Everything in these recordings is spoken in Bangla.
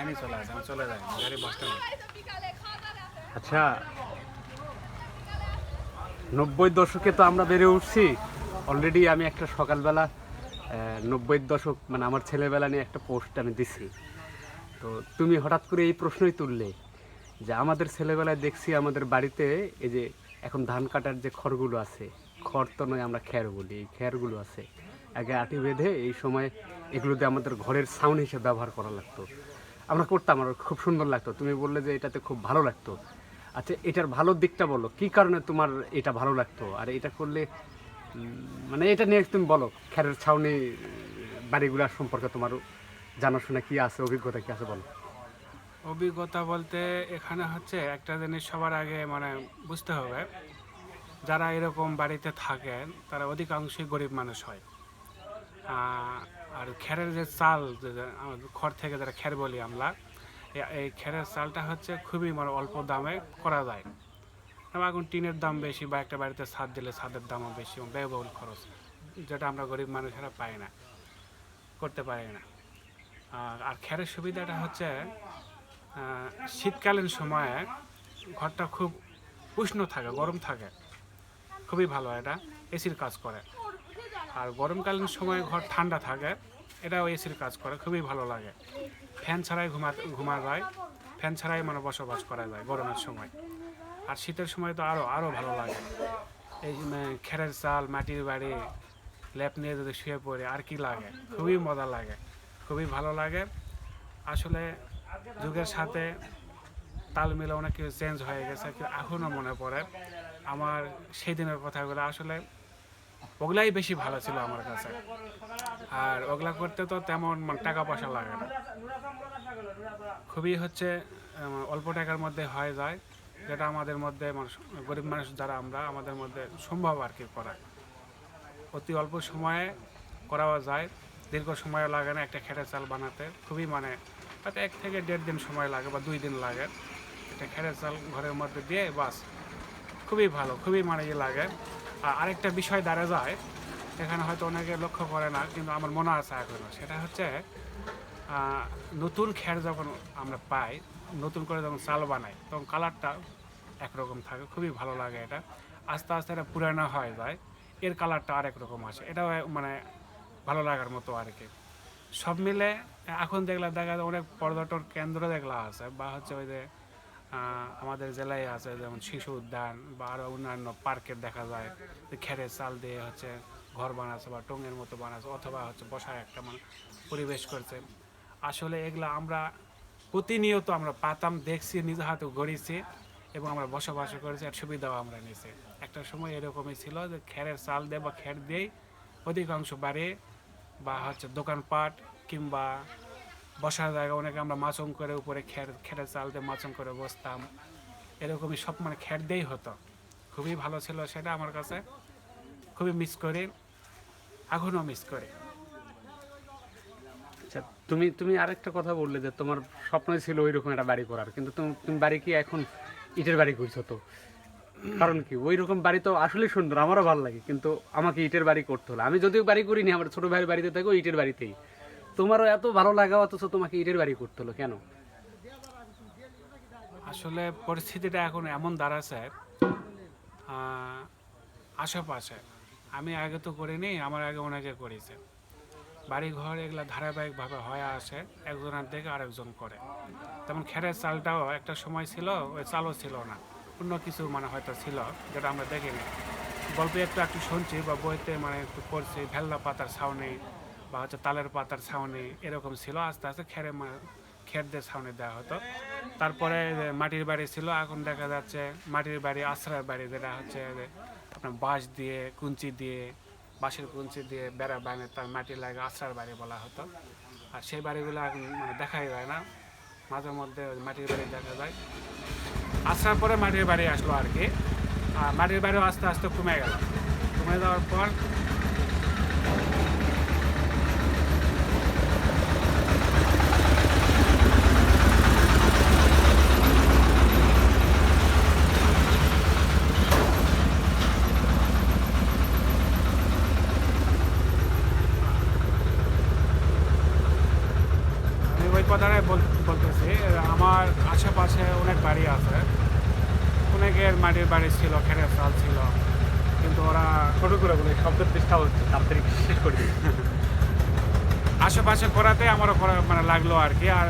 এখানেই চলে আসে, আমি চলে যাই গাড়ি বাসটা। আচ্ছা, 90 দশকে তো আমরা বেড়ে উঠছি অলরেডি। আমি একটা সকালবেলা 90 দশক মানে আমার ছেলেবেলা নিয়ে একটা পোস্ট আমি দিছি। তো তুমি হঠাৎ করে এই প্রশ্নই তুললে যে আমাদের ছেলেবেলায় দেখছি আমাদের বাড়িতে এই যে এখন ধান কাটার যে খড়গুলো আছে, খড় তো নয় আমরা খ্যার বলি, এই খ্যারগুলো আছে আগে আটি বেঁধে এই সময় এগুলোতে আমাদের ঘরের সাউন্ড হিসেবে ব্যবহার করা লাগতো। আমরা করতাম, আমার খুব সুন্দর লাগতো। তুমি বললে যে এটাতে খুব ভালো লাগতো। আচ্ছা, এটার ভালো দিকটা বলো, কি কারণে তোমার এটা ভালো লাগতো? আর এটা করলে মানে এটা নিয়ে তুমি বলো, খ্যারের ছাউনি বাড়িগুলা সম্পর্কে তোমার জানাশোনা কি আছে, অভিজ্ঞতা কি আছে বলো। অভিজ্ঞতা বলতে এখানে হচ্ছে একটা জিনিস সবার আগে মানে বুঝতে হবে, যারা এরকম বাড়িতে থাকেন তারা অধিকাংশই গরিব মানুষ হয়। আর খেরের যে চাল, খড় থেকে যারা খের বলি আমরা, এই খেরের চালটা হচ্ছে খুবই মানে অল্প দামে করা যায়। এখন টিনের দাম বেশি, বা একটা বাড়িতে ছাদ দিলে ছাদের দামও বেশি, ব্যয়বহুল খরচ, যেটা আমরা গরিব মানুষেরা পাই না, করতে পারি না। আর খেরের সুবিধাটা হচ্ছে শীতকালীন সময়ে ঘরটা খুব উষ্ণ থাকে, গরম থাকে, খুবই ভালো, এটা এসির কাজ করে। আর গরমকালীন সময় ঘর ঠান্ডা থাকে, এটাও এসির কাজ করে, খুবই ভালো লাগে। ফ্যান ছাড়াই ঘুমা যায়, ফ্যান ছাড়াই মানে বসবাস করা যায় গরমের সময়। আর শীতের সময় তো আরও আরও ভালো লাগে। এই খেরের চাল, মাটির বাড়ি, ল্যাপ নিয়ে যদি শুয়ে পড়ে আর কি লাগে, খুবই মজা লাগে, খুবই ভালো লাগে। আসলে যুগের সাথে তাল মিলে অনেক কিছু চেঞ্জ হয়ে গেছে, কিন্তু এখনও মনে পড়ে আমার সেই দিনের কথাগুলো। আসলে ওগুলাই বেশি ভালো ছিল আমার কাছে। আর ওগুলা করতে তো তেমন টাকা পয়সা লাগে না, খুবই হচ্ছে অল্প টাকার মধ্যে হয়ে যায়, যেটা আমাদের মধ্যে গরিব মানুষ যারা আমরা, আমাদের মধ্যে সম্ভব আর কি করা। অতি অল্প সময়ে করাও যায়, দীর্ঘ সময় লাগে না একটা খেটের চাল বানাতে। খুবই মানে হয়তো 1 থেকে 1.5 দিন সময় লাগে বা 2 দিন লাগে একটা খেটের চাল ঘরের মধ্যে দিয়ে, বাস খুবই ভালো, খুবই মানে লাগে। আর আরেকটা বিষয় দাঁড়া যায়, এখানে হয়তো অনেকে লক্ষ্য করে না, কিন্তু আমার মনে আছে এখনো, সেটা হচ্ছে নতুন খের যখন আমরা পাই, নতুন করে যখন চাল বানাই, তখন কালারটা একরকম থাকে, খুবই ভালো লাগে এটা। আস্তে আস্তে এটা পুরানো হয়ে যায়, এর কালারটা আরেক রকম আসে, এটাও মানে ভালো লাগার মতো আর কি। সব মিলে এখন দেখা যায় অনেক পর্যটন কেন্দ্র দেখলা আছে, বা হচ্ছে ওই যে আমাদের জেলায় আছে যেমন শিশু উদ্যান বা আরও অন্যান্য পার্কের দেখা যায় যে খেরের চাল দিয়ে হচ্ছে ঘর বানাচ্ছে বা টঙের মতো বানাচ্ছে, অথবা হচ্ছে বসার একটা মানে পরিবেশ করছে। আসলে এগুলো আমরা প্রতিনিয়ত আমরা পাতাম, দেখছি, নিজে হাতে গড়িয়েছি এবং আমরা বসবাস করেছি, আর সুবিধাও আমরা নিয়েছি। একটা সময় এরকমই ছিল যে খেরের চাল দিয়ে বা খের দিয়েই অধিকাংশ বাড়ি বা হচ্ছে দোকানপাট কিংবা বসার জায়গা, অনেকে আমরা মাচং করে উপরে খেরের চাল দিয়ে মাচং করে বসতাম, এরকমই সব মানে খের দিয়েই হতো। খুবই ভালো ছিল সেটা আমার কাছে, খুবই মিস করি, এখনও মিস করি। আচ্ছা, তুমি তুমি আরেকটা কথা বললে যে তোমার স্বপ্ন ছিল ওই রকম একটা বাড়ি করার, কিন্তু তুমি তুমি বাড়ি কি এখন ইটের বাড়ি করছো? তো কারণ কি, ওই রকম বাড়ি তো আসলে সুন্দর, আমারও ভালো লাগে, কিন্তু আমাকে ইটের বাড়ি করতে হলো। আমি যদিও বাড়ি করিনি, আমার ছোট ভাইয়ের বাড়িতে থাকো ইটের বাড়িতেই। তোমারও এত ভালো লাগা, অথচ তোমাকে ইটের বাড়ি করতে হলো কেন? আসলে পরিস্থিতিটা এখন এমন দাঁড়াচ্ছে, আশেপাশে আমি আগে তো করিনি, আমার আগে অনেকে করেছে। বাড়ি ঘর এগুলো ধারাবাহিকভাবে হয়ে আসে, একজনের থেকে আরেকজন করে। তেমন খেরের চালটাও একটা সময় ছিল, ওই চালও ছিল না, অন্য কিছু মানে হয়তো ছিল, যেটা আমরা দেখিনি। গল্পে একটু একটু শুনছি বা বইতে মানে একটু পড়ছি, ভেল্লা পাতার ছাউনি বা হচ্ছে তালের পাতার ছাউনি এরকম ছিল। আস্তে আস্তে খের দিয়ে ছাউনি দেওয়া হতো। তারপরে মাটির বাড়ি ছিল, এখন দেখা যাচ্ছে মাটির বাড়ি, আশ্রয় বাড়ি, যেটা হচ্ছে আপনার বাঁশ দিয়ে, কুঞ্চি দিয়ে, বাঁশের কুঞ্চি দিয়ে বেড়া বানিয়ে তার মাটি লাগে আশ্রয় বাড়ি বলা হতো। আর সেই বাড়িগুলো এখন মানে দেখাই যায় না, মাঝে মধ্যে মাটির বাড়ি দেখা যায়। আসার পরে মাটির বাড়ি আসলো আর কি। আর মাটির বাড়িও আস্তে আস্তে কমে গেল, কমে যাওয়ার পর আমি কথাটাই বলতেছি। আমার আশেপাশে অনেক বাড়ি আছে, অনেকের মাটির বাড়ি ছিল, খেরের চাল ছিল, কিন্তু ওরা ছোট করে বলে শব্দের চেষ্টা হচ্ছে, তাড়াতাড়ি শেষ করে দিই। আশেপাশে করাতে আমারও করা মানে লাগলো আর কি। আর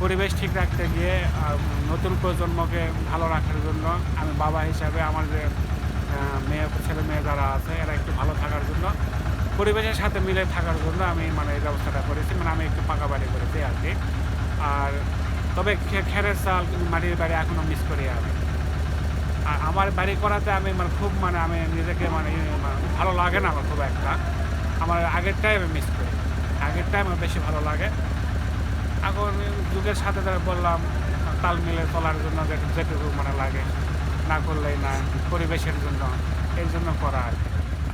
পরিবেশ ঠিক রাখতে গিয়ে নতুন প্রজন্মকে ভালো রাখার জন্য আমি বাবা হিসাবে আমার যে ছেলে মেয়ে যারা আছে এরা একটু ভালো থাকার জন্য, পরিবেশের সাথে মিলে থাকার জন্য আমি মানে এই ব্যবস্থাটা করেছি। মানে আমি একটু পাকা বাড়ি করেছি আর কি। আর তবে খেরের চাল মাটির বাড়ি এখনও মিস করি আমি। আর আমার বাড়ি করাতে আমি মানে খুব মানে আমি নিজেকে মানে ভালো লাগে না আমার খুব একটা। আমার আগেরটাই আমি মিস করি, আগেরটাই আমার বেশি ভালো লাগে। এখন যুগের সাথে যারা বললাম তাল মিলে চলার জন্য যেটুকু মানে লাগে, না করলেই না, পরিবেশের জন্য, এই জন্য করা আর কি।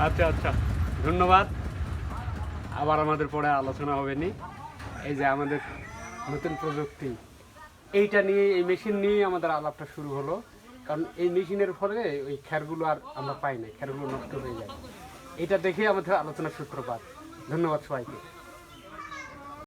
আচ্ছা আচ্ছা, ধন্যবাদ। আবার আমাদের পরে আলোচনা হবে নি। এই যে আমাদের নতুন প্রযুক্তি, এইটা নিয়ে, এই মেশিন নিয়ে আমাদের আলাপটা শুরু হলো। কারণ এই মেশিনের ফলে ওই খ্যারগুলো আর আমরা পাই না, খ্যারগুলো নষ্ট হয়ে যায়। এটা দেখে আমাদের আলোচনার সূত্রপাত। ধন্যবাদ সবাইকে।